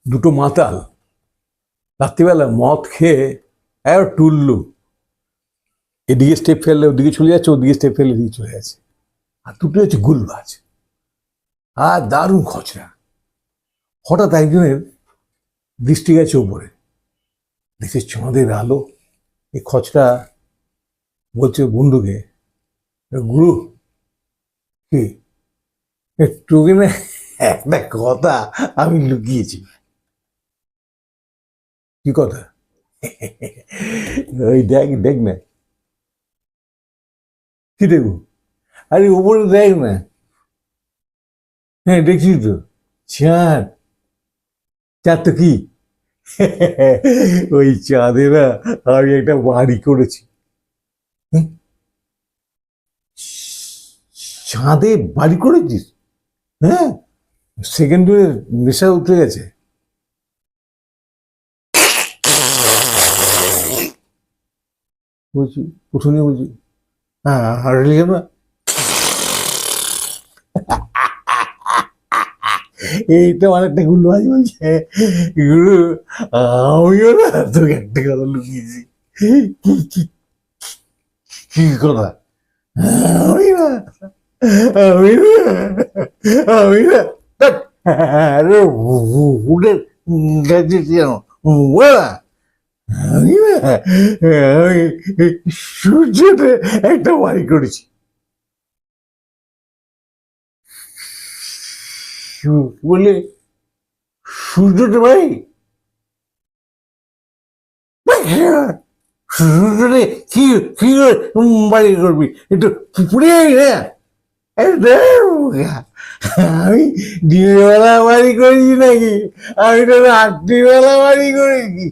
দুটো মাতাল রাত্রিবেলা মদ খেয়ে একবার টুল্লু, এদিকে স্টেপ ফেললে ওদিকে চলে যাচ্ছে, ওদিকে স্টেপ ফেললে এদিকে চলে যাচ্ছে। আর দুটো হচ্ছে গুলবাজ আর দারুণ খচরা। হঠাৎ একজনের দৃষ্টি গেছে ওপরে, দেখছে চাঁদের আলো। এই খচরা বলছে বন্ধুকে, গুরু কি তোকে না একটা কথা আমি লুকিয়েছি। কি কথা? ওই দেখ দেখ না। কি দেখবো? আরে ওপরে দেখ না। হ্যাঁ দেখছি তো, চাঁদ। চাঁদ তো কি, ওই চাঁদে না আমি একটা বাড়ি করেছি। চাঁদে বাড়ি করেছিস? হ্যাঁ, সেকেন্ড ডোজের নেশা উঠে গেছে। বলছি প্রথমে বলছি হ্যাঁ হারলি না। এইটা অনেকটা গুলো আজ বলছে, গুরু আমিও না তোকে একটা কথা লুকিয়েছি। কি কি কি কথা? আমি না, আমি না, আমি না। আরে উঠে গেছিস কেন? বলা আমি না, আমি সূর্যতে একটা বাড়ি করেছি। বলে সূর্যতে ভাই, সূর্যতে কি কি বাড়ি করবি? একটু পুড়ে না। আমি দিনের বেলা বাড়ি করেছি নাকি? আমি তো রাত্রিবেলা বাড়ি করেছি।